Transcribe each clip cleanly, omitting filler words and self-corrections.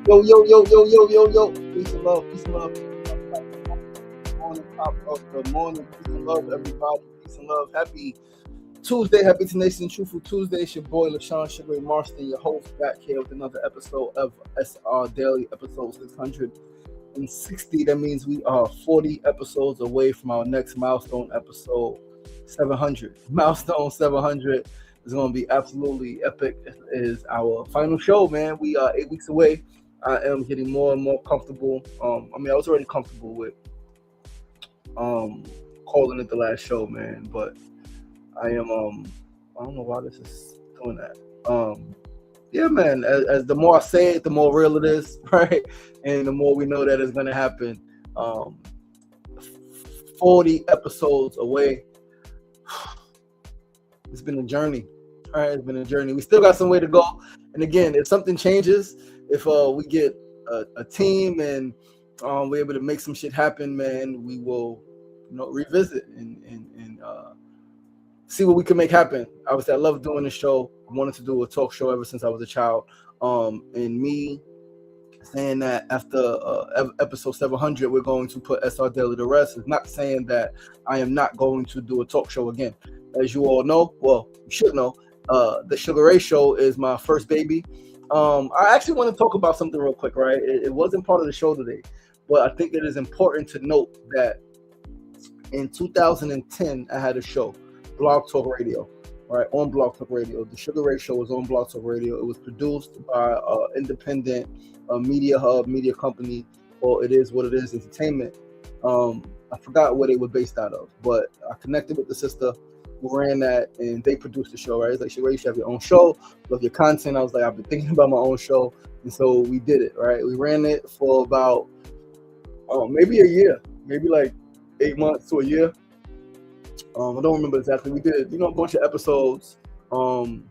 Yo, yo, yo, yo, yo, yo, yo. Peace and love, peace and love. Morning, top of the morning. Peace and love, everybody. Peace and love. Happy Tuesday, happy Tenacious and Truthful Tuesday. It's your boy, LaShawn Sugar Marston, your host, back here with another episode of SRDaily, episode 660. That means we are 40 episodes away from our next milestone episode, 700. Milestone 700 is going to be absolutely epic. It is our final show, man. We are 8 weeks away. I am getting more and more comfortable. I was already comfortable with calling it the last show, man, but I am I don't know why this is doing that. Yeah, man, as the more I say it, the more real it is, right? And the more we know that it's gonna happen. 40 episodes away. It's been a journey. All right, it's been a journey. We still got some way to go. And again, if something changes, if we get a team and we're able to make some shit happen, man, we will, revisit and see what we can make happen. Obviously, I love doing this show. I wanted to do a talk show ever since I was a child. And me saying that after episode 700, we're going to put SRDaily to rest is not saying that I am not going to do a talk show again. As you all know, well, you should know, the Sugar Ray Show is my first baby. I actually want to talk about something real quick, right? It wasn't part of the show today, but I think it is important to note that in 2010, I had a show, Blog Talk Radio, right? On Blog Talk Radio. The Sugar Ray Show was on Blog Talk Radio. It was produced by an independent media hub, media company, or It Is What It Is Entertainment. I forgot where they were based out of, but I connected with the sister who ran that, and they produced the show, right? It's like, Sugar Ray, you should have your own show, love your content. I was like, I've been thinking about my own show, and so we did it, right? We ran it for about maybe a year, maybe like 8 months to a year. I don't remember exactly. We did, a bunch of episodes, and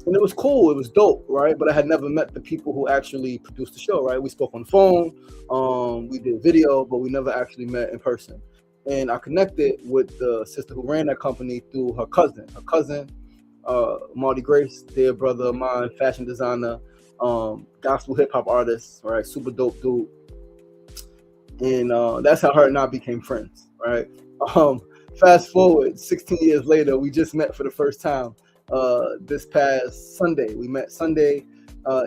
it was cool. It was dope, right? But I had never met the people who actually produced the show, right? We spoke on the phone, we did video, but we never actually met in person. And I connected with the sister who ran that company through her cousin. Marty Grace, dear brother of mine, fashion designer, gospel hip hop artist, right? Super dope dude. And that's how her and I became friends, right? Fast forward 16 years later, we just met for the first time this past Sunday. We met Sunday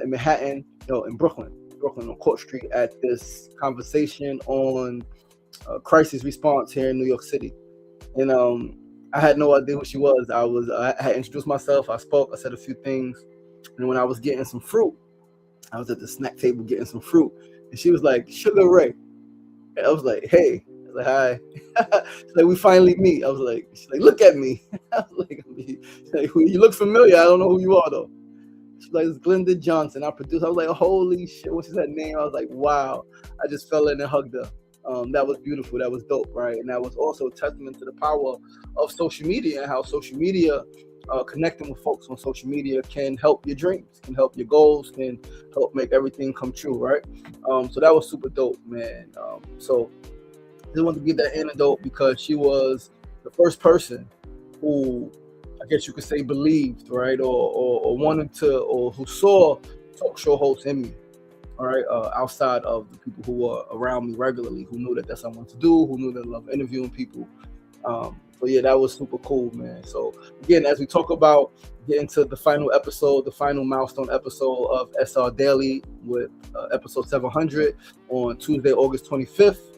in Manhattan, in Brooklyn on Court Street at this conversation on crisis response here in New York City. And I had no idea who she was. I had introduced myself. I spoke. I said a few things. And when I was getting some fruit, I was at the snack table getting some fruit, and she was like, "Sugar Ray." And I was like, "Hey." I was like, "Hi." She's like, "We finally meet." I was like, she's like, "Look at me." I was like, "You look familiar. I don't know who you are though." She's like, "It's Glenda Johnson. I produced." I was like, "Holy shit!" What's that name? I was like, "Wow!" I just fell in and hugged her. That was beautiful. That was dope, right? And that was also a testament to the power of social media and how social media, connecting with folks on social media, can help your dreams, can help your goals, can help make everything come true, right? So that was super dope, man. So I just wanted to give that anecdote because she was the first person who, I guess you could say, believed, right, or wanted to, or who saw talk show hosts in me. All right, outside of the people who were around me regularly, who knew that that's what I wanted to do, who knew that I love interviewing people. So yeah, that was super cool, man. So again, as we talk about getting to the final episode, the final milestone episode of SRDaily with episode 700 on Tuesday, August 25th,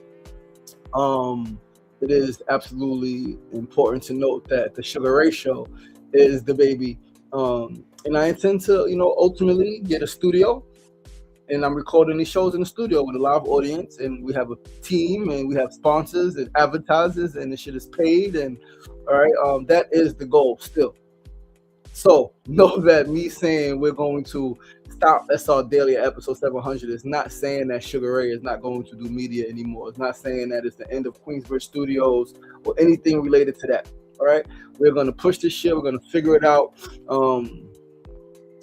it is absolutely important to note that the Sugar Ray Show is the baby. And I intend to, ultimately get a studio. And I'm recording these shows in the studio with a live audience, and we have a team, and we have sponsors and advertisers, and the shit is paid. And all right, that is the goal still. So know that me saying we're going to stop SRDaily at episode 700 is not saying that Sugar Ray is not going to do media anymore. It's not saying that it's the end of Queensbridge Studios or anything related to that. All right, we're gonna push this shit. We're gonna figure it out.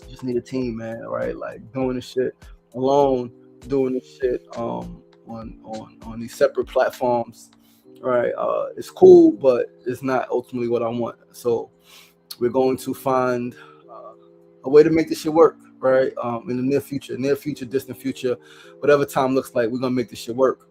Just need a team, man. Right, like doing this shit alone, doing this shit on these separate platforms, right? It's cool, but it's not ultimately what I want. So we're going to find a way to make this shit work, right? In the near future, distant future, whatever time looks like, we're gonna make this shit work.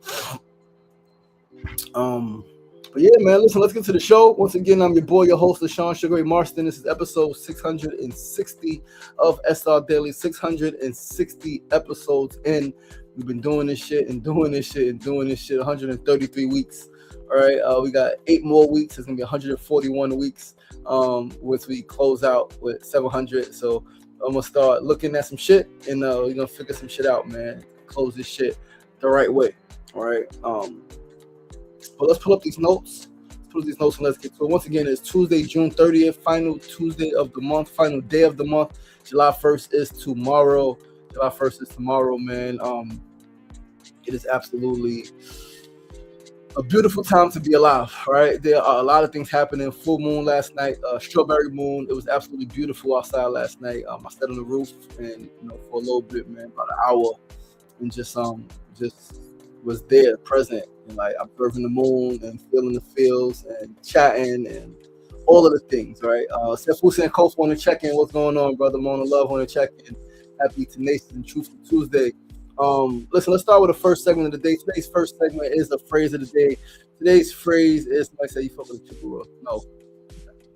But yeah, man, listen, let's get to the show. Once again, I'm your boy, your host, LaShawn Sugar Ray Marston. This is episode 660 of SRDaily. 660 episodes in. We've been doing this shit and doing this shit and doing this shit 133 weeks. All right, we got 8 more weeks. It's gonna be 141 weeks. Once we close out with 700. So I'm gonna start looking at some shit and we're gonna figure some shit out, man. Close this shit the right way. All right. But let's pull up these notes. And let's get to it. Once again, it's Tuesday, June 30th, final Tuesday of the month, final day of the month. July 1st is tomorrow. Man. It is absolutely a beautiful time to be alive, right? There are a lot of things happening. Full moon last night, strawberry moon. It was absolutely beautiful outside last night. I sat on the roof and for a little bit, man, about an hour, and just was there, present, and like observing the moon and feeling the feels and chatting and all of the things, right? Seth Wilson and Coach want to check in. What's going on, brother? Mona Love want to check in. Happy Tenacious and Truthful Tuesday. Listen, let's start with the first segment of the day. Today's first segment is the phrase of the day. Today's phrase is, somebody say, you fuck with the chicken roll.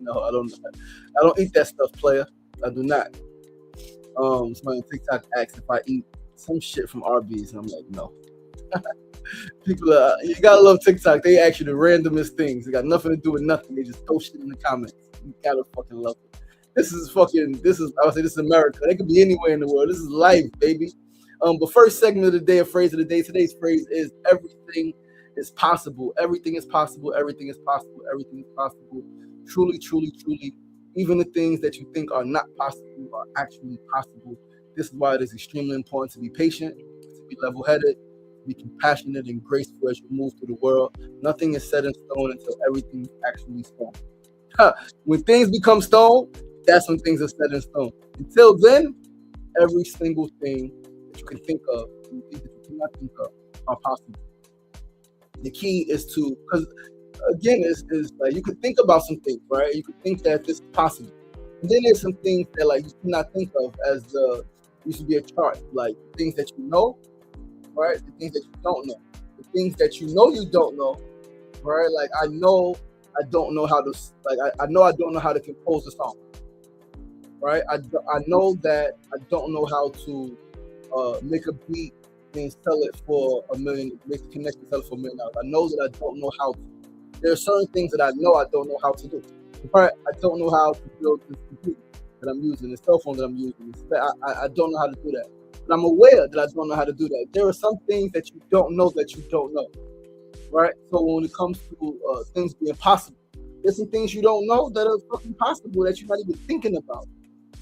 No, I don't eat that stuff, player. I do not. Somebody on TikTok asked if I eat some shit from Arby's, and I'm like, no. People, you gotta love TikTok. They ask you the randomest things. It got nothing to do with nothing. They just throw shit in the comments. You gotta fucking love it. This is America. They could be anywhere in the world. This is life, baby. But first segment of the day, a phrase of the day. Today's phrase is everything is possible. Everything is possible. Everything is possible. Everything is possible. Truly, truly, truly. Even the things that you think are not possible are actually possible. This is why it is extremely important to be patient, to be level-headed, be compassionate and graceful as you move through the world. Nothing is set in stone until everything is actually stone. When things become stone, that's when things are set in stone. Until then, every single thing that you can think of, and things that you cannot think of, are possible. The key is to, because again, is like you could think about some things, right? You could think that this is possible, and then there's some things that like you cannot think of as used to be a chart, like things that you know. Right, the things that you don't know, the things that you don't know, right? Like I know I don't know how to, like I know I don't know how to compose a song, right? I know that I don't know how to make a beat and sell it for $1 million, make a connection, sell it for $1 million. I know that I don't know how to. There are certain things that I know I don't know how to do. Right? I don't know how to build this computer that I'm using, the cell phone that I'm using. I don't know how to do that. But I'm aware that I don't know how to do that. There are some things that you don't know that you don't know, right? So when it comes to things being possible, there's some things you don't know that are fucking possible that you're not even thinking about,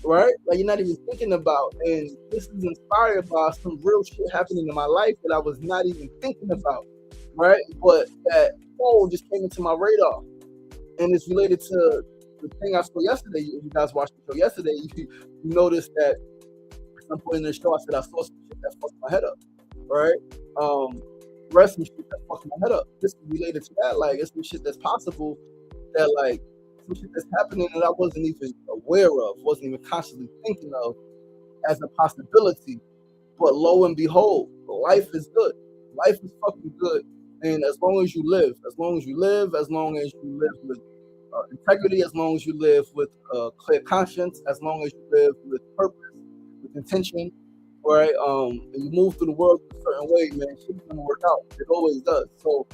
right? Like you're not even thinking about. And this is inspired by some real shit happening in my life that I was not even thinking about, right? But that phone just came into my radar. And it's related to the thing I saw yesterday. If you guys watched the show yesterday, you noticed that at some point in the show, I said I saw some shit that fucked my head up, right? Read some shit that fucked my head up. This is related to that. Like, it's some shit that's possible that, like, some shit that's happening that I wasn't even aware of, wasn't even consciously thinking of as a possibility. But lo and behold, life is good. Life is fucking good. And as long as you live with integrity, as long as you live with clear conscience, as long as you live with purpose, with intention, right? And you move through the world in a certain way, man, shit's gonna work out. It always does. So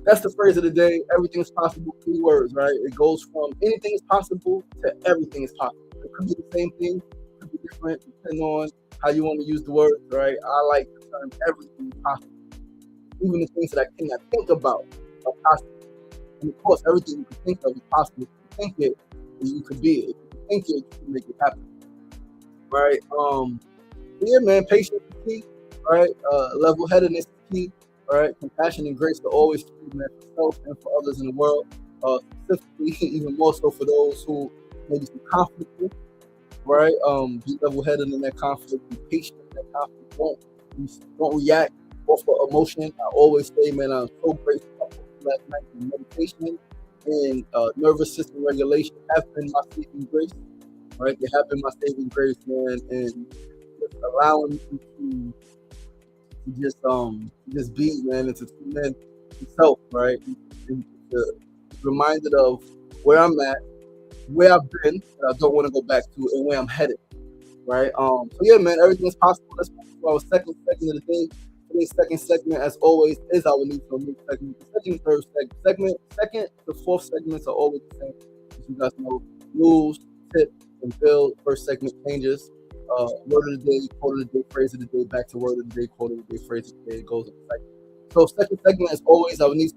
that's the phrase of the day. Everything is possible. 3 words, right? It goes from anything is possible to everything is possible. It could be the same thing, it could be different, depending on how you want to use the word, right? I like the term everything is possible. Even the things that I cannot think about are possible. And of course, everything you can think of is possible. If you think it, you could be it. If you think it, you can make it happen. Right? Yeah, man, patience is key. Right? Level-headedness is key. Right? Compassion and grace are always key, man, for self and for others in the world. Specifically, even more so for those who maybe some conflict with. Right? Be level-headed in that conflict. Be patient in that conflict. Don't react off of emotion. I always say, man, I'm so grateful last night in meditation and nervous system regulation have been my saving grace. right? They have been my saving grace, man, and just allowing me to just be, man, and to tune in myself, right? And to be reminded of where I'm at, where I've been, that I don't want to go back to, and where I'm headed, right? So yeah, man, everything's possible. Let's move to our second segment of the day. Today's second segment, as always, is our news from news segment. The second and third segment, second to fourth segments are always the same. As you guys know, news, tip, and build. First segment changes. Word of the day, quote of the day, phrase of the day, back to word of the day, quote of the day, phrase of the day. It goes in the cycle. So second segment, as always, our news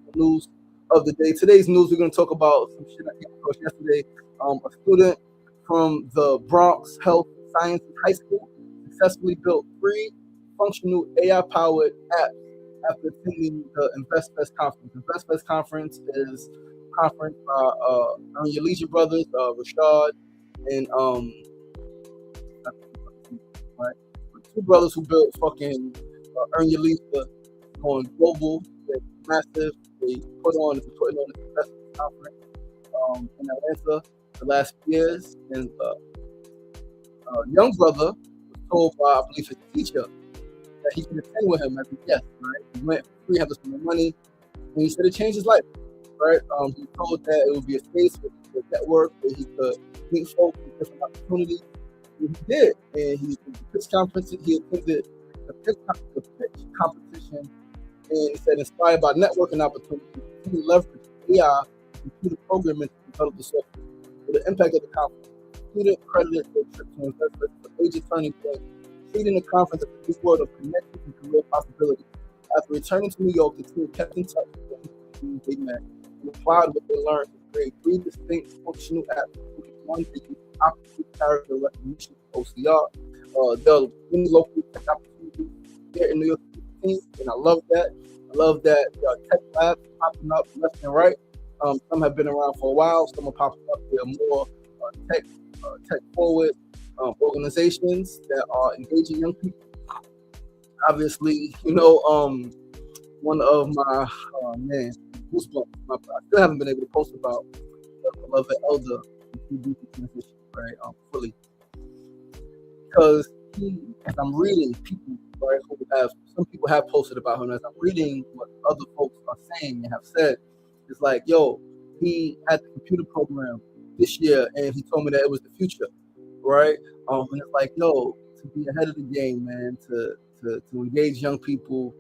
of the day. Today's news, we're going to talk about some shit I came across yesterday. A student from the Bronx Health Sciences High School successfully built 3 functional AI-powered apps after attending the InvestFest conference. InvestFest conference is a conference by Earn Your Leisure brothers, Rashad and right, 2 brothers who built fucking Earn Your Leisure, going global. They're massive. They put on this InvestFest conference in Atlanta the last few years, and young brother was told by, I believe, his teacher that he could attend with him as a guest, right? He went for free, had to spend money, and he said it changed his life, right? He was told that it would be a space where he could network, where he could meet folks with different opportunities. And he did, and he pitch conference. He attended the pitch competition, and he said, inspired by networking opportunities, he leveraged AI and computer programming to develop the software. For the impact of the conference, student credited their trip to investment as a major turning point, treating the conference as a new world of connections and career possibilities. After returning to New York, the team kept in touch with the community they met and applied what they learned to create 3 distinct functional apps, including one that uses optical character recognition (OCR). There are many local tech opportunities here in New York City, and I love that. I love that tech labs popping up left and right. Some have been around for a while. Some are popping up. They are more tech forward organizations that are engaging young people. Obviously, one of my man goosebumps. I still haven't been able to post about the beloved elder who did the transition, right? Fully, because as I'm reading people, right, who have some people have posted about him. As I'm reading what other folks are saying and have said, it's like, yo, he had the computer program this year, and he told me that it was the future, right? And it's like, yo, to be ahead of the game, man, to engage young people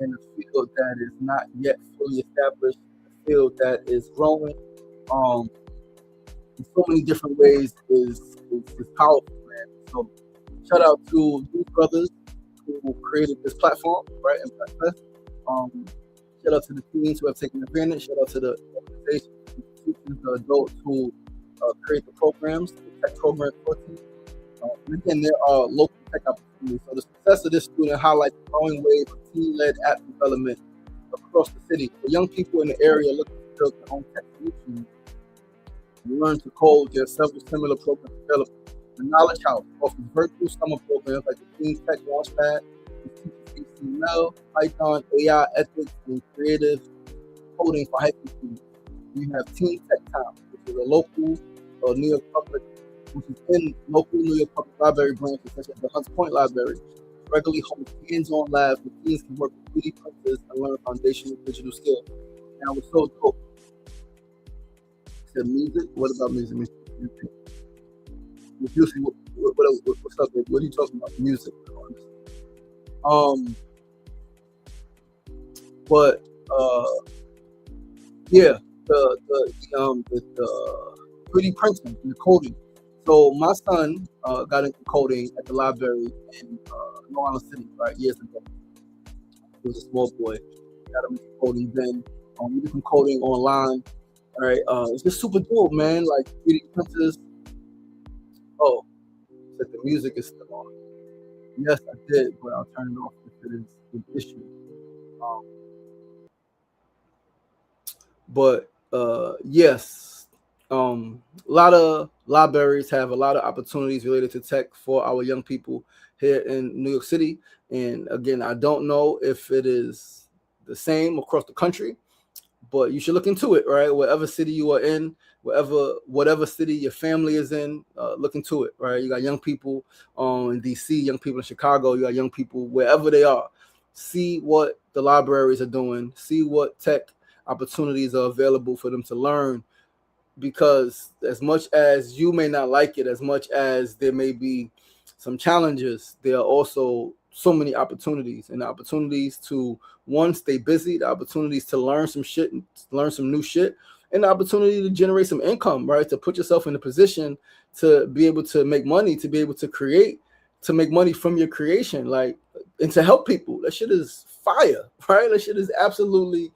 in a field that is not yet fully established, a field that is growing, in so many different ways is powerful, man. So shout out to these brothers who created this platform, right? And shout out to the teens who have taken advantage. Shout out to the organizations, institutions, the adults who create the programs, the tech programs for teens. And again, there are local tech opportunities. So the success of this student highlights the growing wave of teen-led app development across the city. For young people in the area looking to build their own tech solutions and learn to code, there are several similar programs available. The Knowledge House offers virtual summer programs like the Teens Tech Launchpad, which teaches HTML, Python, AI, ethics, and creative coding for high school students. You have Teen Tech Town, which is a local New York public, which is in local New York public library branches such as the Hunts Point Library. Regularly hosts hands-on labs where teens can work with 3D printers and learn foundational digital skills. And I was so dope. Said music. What about music? What's up? What are you talking about? Music. But yeah, the 3D printing and the coding. So my son got into coding at the library in Long Island City, right, years ago. He was a small boy. Got him into coding then. We did some coding online. All right, it's just super dope, man. Like 3D printers. Oh, said the music is still on. Yes, I did, but I'll turn it off if it is an issue. But yes, a lot of libraries have a lot of opportunities related to tech for our young people here in New York City. And again, I don't know if it is the same across the country, but you should look into it, right? Whatever city you are in, whatever city your family is in, look into it, right? You got young people in DC, young people in Chicago, you got young people wherever they are. See what the libraries are doing, see what tech opportunities are available for them to learn, because as much as you may not like it, as much as there may be some challenges, there are also so many opportunities, and the opportunities to, one, stay busy, the opportunities to learn some shit, learn some new shit, and the opportunity to generate some income, right? To put yourself in a position to be able to make money, to be able to create, to make money from your creation, like, and to help people. That shit is fire, right? That shit is absolutely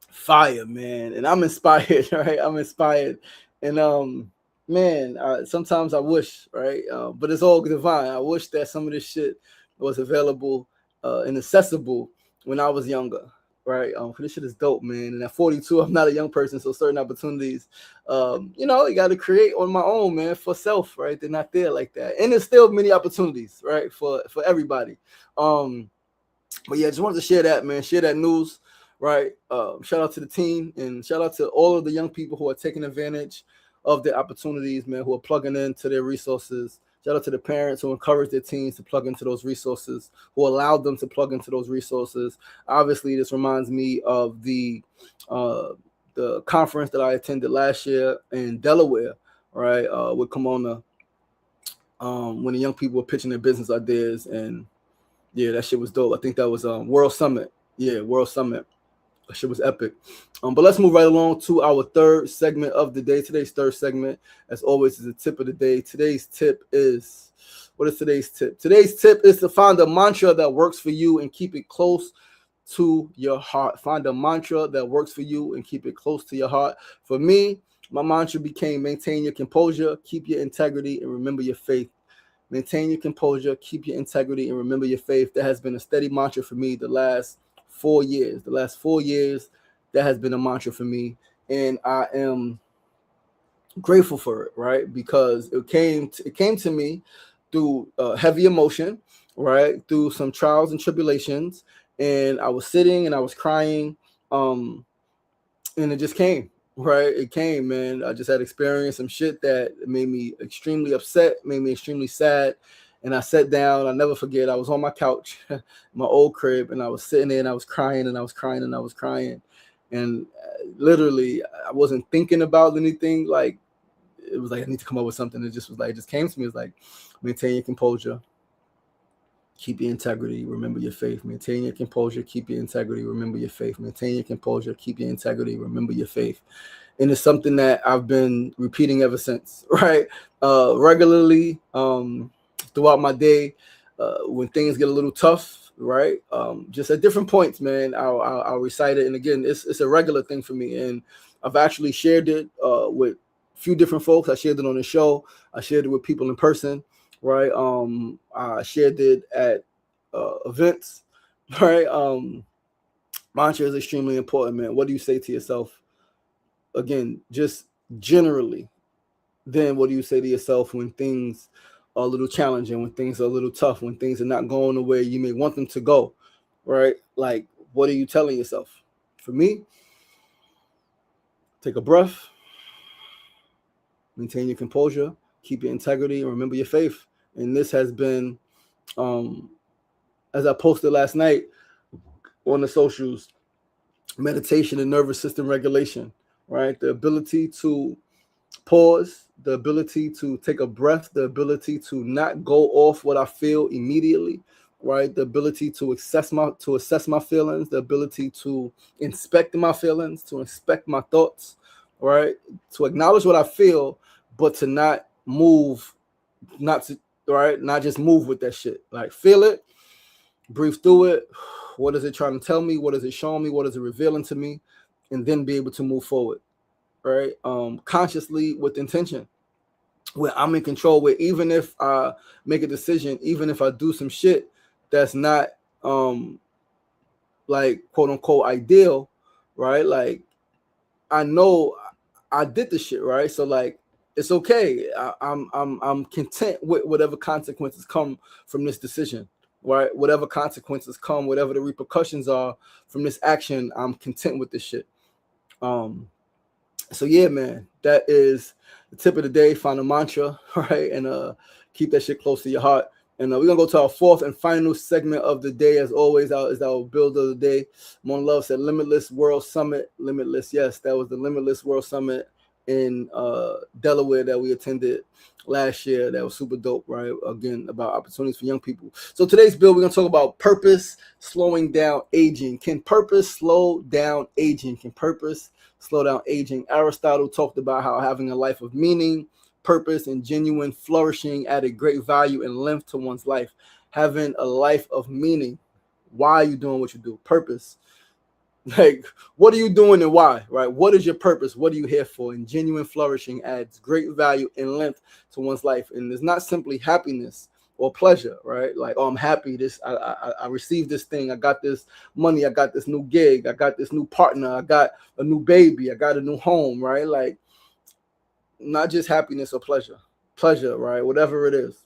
fire, man. And I'm inspired, right? I'm inspired. And man, sometimes I wish, right? But it's all divine. I wish that some of this shit was available and accessible when I was younger, right? This shit is dope, man. And at 42, I'm not a young person, so certain opportunities, you know, you got to create on my own, man, for self, right? They're not there like that, and there's still many opportunities, right, for everybody. But yeah, just wanted to share that, man. Share that news, right? Shout out to the team, and shout out to all of the young people who are taking advantage of the opportunities, man, who are plugging into their resources. Shout out to the parents who encourage their teens to plug into those resources, who allowed them to plug into those resources. Obviously, this reminds me of the conference that I attended last year in Delaware, right, with Kimona, when the young people were pitching their business ideas. And yeah, that shit was dope. I think that was World Summit. Yeah, World Summit. That shit was epic. But let's move right along to our third segment of the day. Today's third segment, as always, is the tip of the day. Today's tip is, what is today's tip? Today's tip is to find a mantra that works for you and keep it close to your heart. Find a mantra that works for you and keep it close to your heart. For me, my mantra became maintain your composure, keep your integrity, and remember your faith. Maintain your composure, keep your integrity, and remember your faith. That has been a steady mantra for me the last 4 years. The last 4 years, that has been a mantra for me. And I am grateful for it, right? Because it came to me through heavy emotion, right? Through some trials and tribulations. And I was sitting and I was crying. And it just came. Right, it came, man. I just had experienced some shit that made me extremely upset, made me extremely sad, and I sat down. I'll never forget. I was on my couch, my old crib, and I was sitting there, and I was crying, and I was crying, and I was crying, and literally, I wasn't thinking about anything. Like, it was like I need to come up with something. It just was like, it just came to me. It was like, maintain your composure, keep your integrity, remember your faith. Maintain your composure, keep your integrity, remember your faith. Maintain your composure, keep your integrity, remember your faith. And it's something that I've been repeating ever since, right? Regularly, throughout my day, when things get a little tough, right? Just at different points, man, I'll recite it. And again, it's a regular thing for me. And I've actually shared it with a few different folks. I shared it on the show. I shared it with people in person. Right, I shared it at events. Right, mantra is extremely important, man. What do you say to yourself? Again, just generally. Then, what do you say to yourself when things are a little challenging, when things are a little tough, when things are not going the way you may want them to go? Right, like, what are you telling yourself? For me, take a breath, maintain your composure, keep your integrity, and remember your faith. And this has been, as I posted last night on the socials, meditation and nervous system regulation, right? The ability to pause, the ability to take a breath, the ability to not go off what I feel immediately, right? The ability to assess my feelings, the ability to inspect my feelings, to inspect my thoughts, right? To acknowledge what I feel, but to not move, not just move with that shit. Like, feel it, breathe through it. What is it trying to tell me? What is it showing me? What is it revealing to me? And then be able to move forward, right? Consciously, with intention, where I'm in control, where even if I make a decision, even if I do some shit that's not like, quote unquote, ideal, right? Like, I know I did the shit, right? So, like, it's okay. I'm content with whatever consequences come from this decision, right? Whatever consequences come, whatever the repercussions are from this action, I'm content with this shit. So yeah, man, that is the tip of the day. Find a mantra, right? And keep that shit close to your heart. And we're gonna go to our fourth and final segment of the day. As always, is our build of the day. Mon Love said Limitless World Summit. Limitless, yes, that was the Limitless World Summit in Delaware that we attended last year. That was super dope, right? Again, about opportunities for young people. So today's build, we're gonna talk about purpose slowing down aging. Can purpose slow down aging? Can purpose slow down aging? Aristotle talked about how having a life of meaning, purpose, and genuine flourishing added great value and length to one's life. Having a life of meaning. Why are you doing what you do? Purpose. Like, what are you doing and why, right? What is your purpose? What are you here for? And genuine flourishing adds great value and length to one's life. And it's not simply happiness or pleasure, right? Like, oh, I'm happy. I received this thing. I got this money. I got this new gig. I got this new partner. I got a new baby. I got a new home, right? Like, not just happiness or pleasure, right? Whatever it is.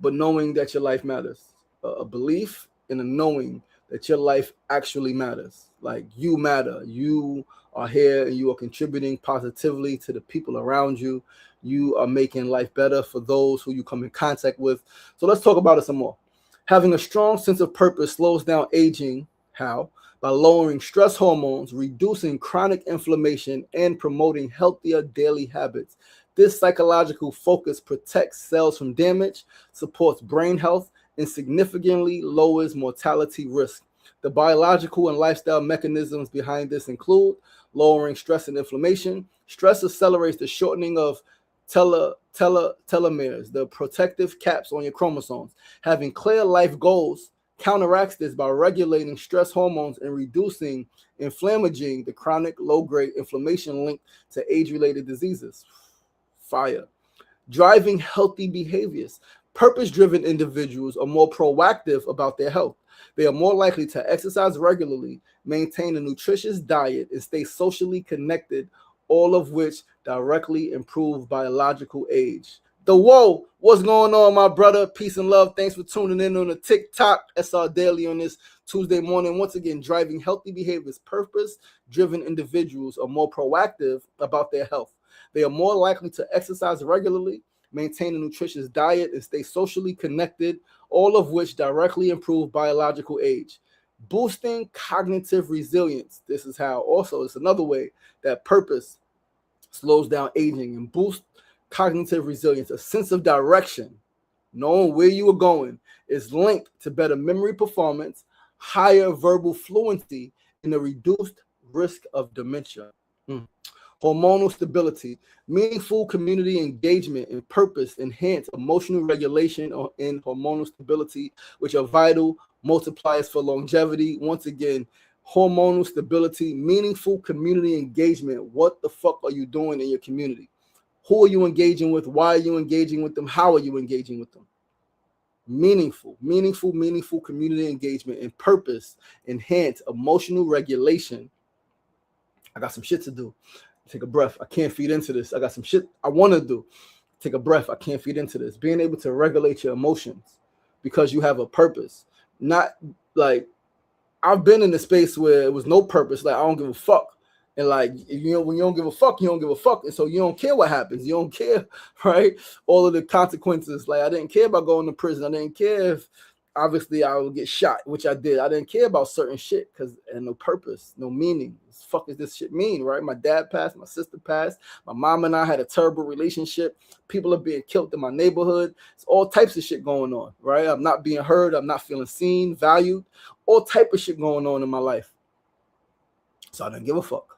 But knowing that your life matters. A belief and a knowing that your life actually matters. Like, you matter. You are here and you are contributing positively to the people around you. You are making life better for those who you come in contact with. So let's talk about it some more. Having a strong sense of purpose slows down aging. How? By lowering stress hormones, reducing chronic inflammation, and promoting healthier daily habits. This psychological focus protects cells from damage, supports brain health, and significantly lowers mortality risk. The biological and lifestyle mechanisms behind this include lowering stress and inflammation. Stress accelerates the shortening of telomeres, the protective caps on your chromosomes. Having clear life goals counteracts this by regulating stress hormones and reducing inflammaging, the chronic low-grade inflammation linked to age-related diseases. Fire. Driving healthy behaviors. Purpose-driven individuals are more proactive about their health. They are more likely to exercise regularly, maintain a nutritious diet, and stay socially connected, all of which directly improve biological age. Whoa, what's going on, my brother? Peace and love. Thanks for tuning in on the TikTok SRDaily on this Tuesday morning. Once again, driving healthy behaviors. Purpose-driven individuals are more proactive about their health. They are more likely to exercise regularly, maintain a nutritious diet, and stay socially connected, all of which directly improve biological age. Boosting cognitive resilience. This is how also, it's another way that purpose slows down aging and boosts cognitive resilience. A sense of direction, knowing where you are going, is linked to better memory performance, higher verbal fluency, and a reduced risk of dementia. Hormonal stability. Meaningful community engagement and purpose enhance emotional regulation and hormonal stability, which are vital multipliers for longevity. Once again, hormonal stability, meaningful community engagement. What the fuck are you doing in your community? Who are you engaging with? Why are you engaging with them? How are you engaging with them? Meaningful community engagement and purpose enhance emotional regulation. I got some shit to do. Take a breath. I can't feed into this. I got some shit I want to do. Take a breath. I can't feed into this. Being able to regulate your emotions because you have a purpose. Not like, I've been in a space where it was no purpose. Like, I don't give a fuck. And like, you know, when you don't give a fuck, you don't give a fuck. And so you don't care what happens. You don't care, right? All of the consequences. Like, I didn't care about going to prison. I didn't care if obviously I would get shot, which I did. I didn't care about certain shit because and no purpose, no meaning. What the fuck does this shit mean, right? My dad passed, my sister passed, my mom and I had a terrible relationship. People are being killed in my neighborhood. It's all types of shit going on, right? I'm not being heard. I'm not feeling seen, valued. All type of shit going on in my life. So I didn't give a fuck.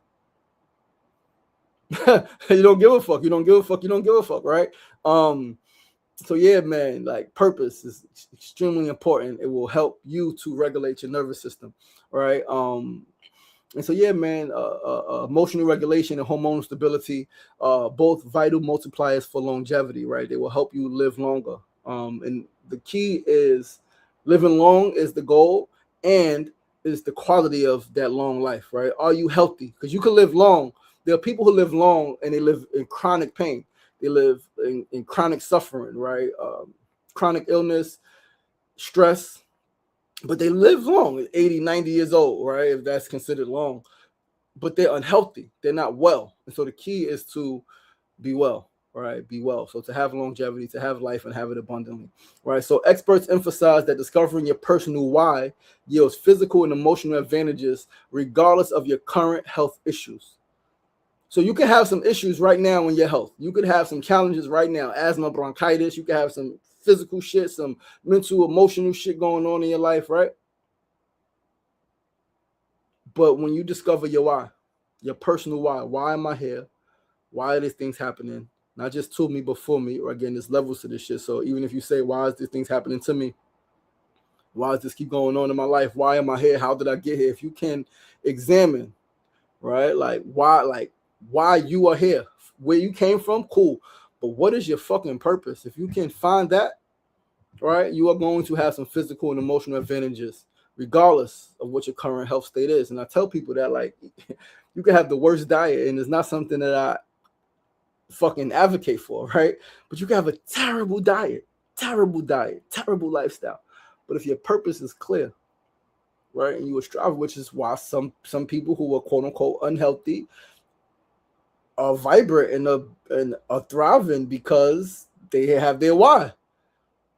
You don't give a fuck. You don't give a fuck. You don't give a fuck, right? So yeah, man, like purpose is extremely important. It will help you to regulate your nervous system, right? And so yeah, man, emotional regulation and hormonal stability, both vital multipliers for longevity, right? They will help you live longer. And the key is living long is the goal, and is the quality of that long life, right? Are you healthy? Because you can live long. There are people who live long and they live in chronic pain. They live in chronic suffering, right? Chronic illness, stress, but they live long, 80, 90 years old, right? If that's considered long, but they're unhealthy. They're not well. And so the key is to be well, right? Be well. So to have longevity, to have life and have it abundantly, right? So experts emphasize that discovering your personal why yields physical and emotional advantages regardless of your current health issues. So you can have some issues right now in your health. You could have some challenges right now, asthma, bronchitis. You could have some physical shit, some mental, emotional shit going on in your life, right? But when you discover your why, your personal why am I here? Why are these things happening? Not just to me, but for me. Or again, there's levels to this shit. So even if you say, why is these things happening to me? Why does this keep going on in my life? Why am I here? How did I get here? If you can examine, right, like why you are here, where you came from, cool. But what is your fucking purpose? If you can find that, right, you are going to have some physical and emotional advantages, regardless of what your current health state is. And I tell people that, like, you can have the worst diet, and it's not something that I fucking advocate for, right? But you can have a terrible diet, terrible lifestyle. But if your purpose is clear, right, and you are striving, which is why some people who are quote unquote unhealthy are vibrant and are thriving, because they have their why,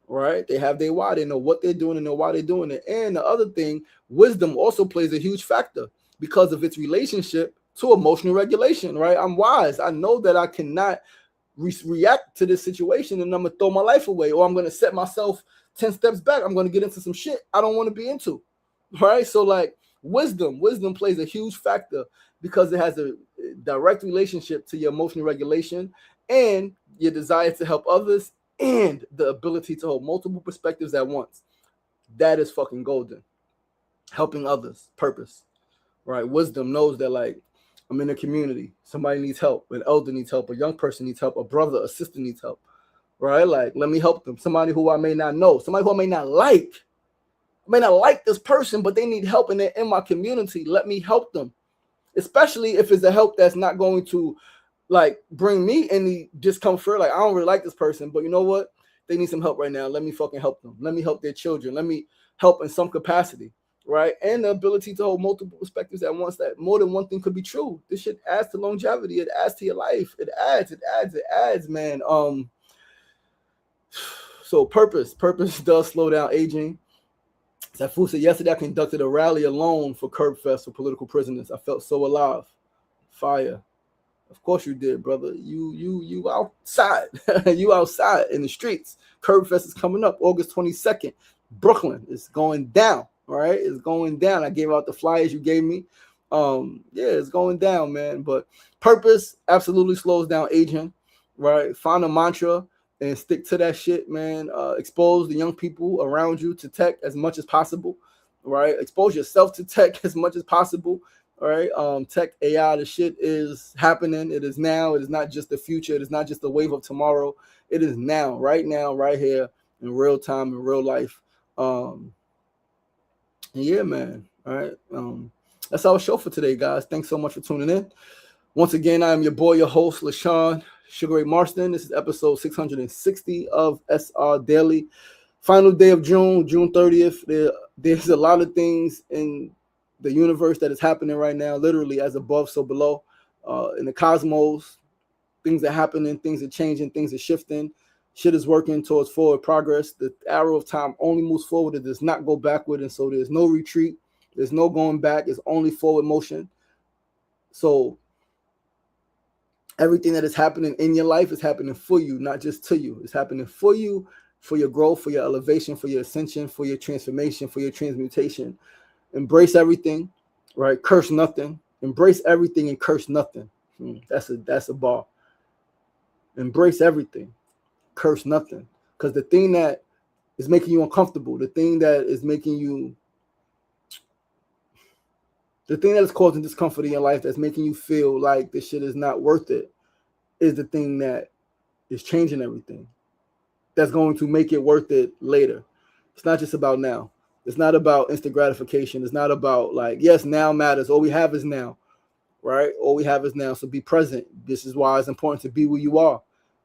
right? They have their why. They know what they're doing and know why they're doing it. And the other thing, wisdom also plays a huge factor because of its relationship to emotional regulation, right? I'm wise. I know that I cannot react to this situation and I'm gonna throw my life away, or I'm gonna set myself 10 steps back. I'm gonna get into some shit I don't want to be into, right? So like wisdom plays a huge factor because it has a direct relationship to your emotional regulation and your desire to help others and the ability to hold multiple perspectives at once. That is fucking golden. Helping others, purpose, right? Wisdom knows that, like, I'm in a community, somebody needs help, an elder needs help, a young person needs help, a brother, a sister needs help, right? Like, let me help them. Somebody who I may not know, somebody who I may not like this person, but they need help and they're in my community. Let me help them, especially if it's a help that's not going to like bring me any discomfort. Like, I don't really like this person, but you know what? They need some help right now. Let me fucking help them. Let me help their children. Let me help in some capacity, right? And the ability to hold multiple perspectives at once, that more than one thing could be true. This shit adds to longevity. It adds to your life. It adds, man. So purpose does slow down aging. Safu said, yesterday I conducted a rally alone for Curb Fest for political prisoners. I felt so alive. Fire. Of course you did, brother. You outside. You outside in the streets. Curb Fest is coming up August 22nd. Brooklyn is going down. All right, it's going down. I gave out the flyers you gave me. Yeah, it's going down, man. But purpose absolutely slows down aging, right? Find a mantra and stick to that shit, man. Expose the young people around you to tech as much as possible, right? Expose yourself to tech as much as possible. All right, tech, AI, the shit is happening. It is now. It is not just the future. It is not just the wave of tomorrow. It is now, right here, in real time, in real life. And yeah, man. All right. That's our show for today, guys. Thanks so much for tuning in. Once again, I am your boy, your host, LaShawn Sugar Ray Marston. This is episode 660 of SRDaily. Final day of June 30th. There's a lot of things in the universe that is happening right now, literally as above, so below. In the cosmos, things are happening, things are changing, things are shifting. Shit is working towards forward progress. The arrow of time only moves forward. It does not go backward. And so there's no retreat. There's no going back. It's only forward motion. So everything that is happening in your life is happening for you, not just to you. It's happening for you, for your growth, for your elevation, for your ascension, for your transformation, for your transmutation. Embrace everything, right? Curse nothing. Embrace everything and curse nothing. That's a bar. Embrace everything, curse nothing. Because the thing that is making you uncomfortable, the thing that is causing discomfort in your life, that's making you feel like this shit is not worth it, is the thing that is changing everything. That's going to make it worth it later. It's not just about now. It's not about instant gratification. It's not about like, yes, now matters. All we have is now, right? All we have is now. So be present. This is why it's important to be where you are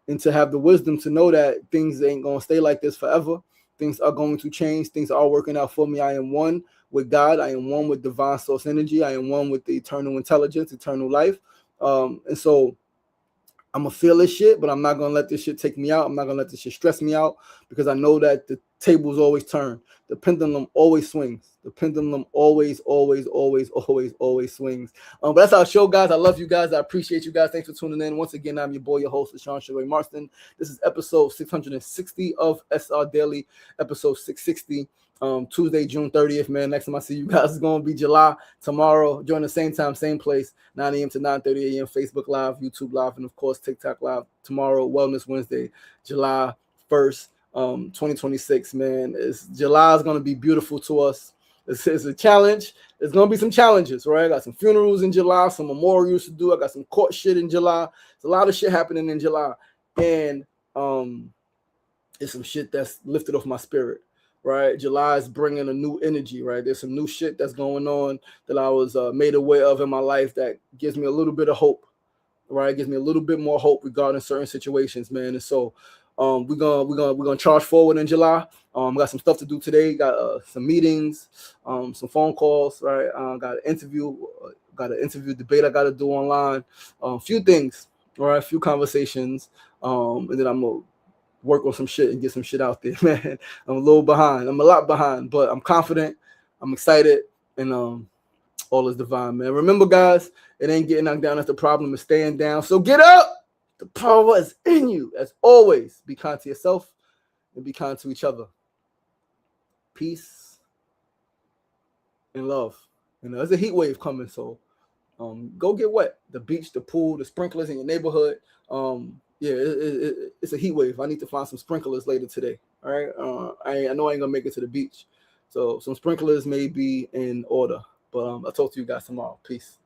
and to have the wisdom to know that things ain't going to stay like this forever. Things are going to change. Things are working out for me. I am one with God. I am one with divine source energy. I am one with the eternal intelligence, eternal life. And so I'm gonna feel this shit, but I'm not gonna let this shit take me out. I'm not gonna let this shit stress me out, because I know that the tables always turn. The pendulum always swings. The pendulum always swings. But that's our show, guys. I love you guys. I appreciate you guys. Thanks for tuning in. Once again, I'm your boy, your host, Sean Sugar Marston. This is episode 660 of SR Daily, episode 660. Tuesday, June 30th, man. Next time I see you guys is going to be July tomorrow. Join the same time, same place, 9 a.m. to 9:30 a.m. Facebook Live, YouTube Live, and of course TikTok Live. Tomorrow, Wellness Wednesday, July 1st, 2026, man. July is going to be beautiful to us. It's a challenge. There's going to be some challenges, right? I got some funerals in July, some memorials to do. I got some court shit in July. There's a lot of shit happening in July. And it's some shit that's lifted off my spirit. Right, July is bringing a new energy. Right, there's some new shit that's going on that I was made aware of in my life that gives me a little bit of hope. Right, it gives me a little bit more hope regarding certain situations, man. And so, we're gonna charge forward in July. Got some stuff to do today. Got some meetings, some phone calls. Right, got an interview, debate I got to do online. A few things. All right, a few conversations, and then I'm gonna work on some shit and get some shit out there, man. I'm a little behind. I'm a lot behind, but I'm confident. I'm excited, and all is divine, man. Remember, guys, it ain't getting knocked down that's the problem. It's staying down. So get up. The power is in you. As always, be kind to yourself and be kind to each other. Peace and love. There's a heat wave coming, so go get wet. The beach, the pool, the sprinklers in your neighborhood. It's a heat wave. I need to find some sprinklers later today. All right. I know I ain't gonna make it to the beach, so some sprinklers may be in order. But I'll talk to you guys tomorrow. Peace.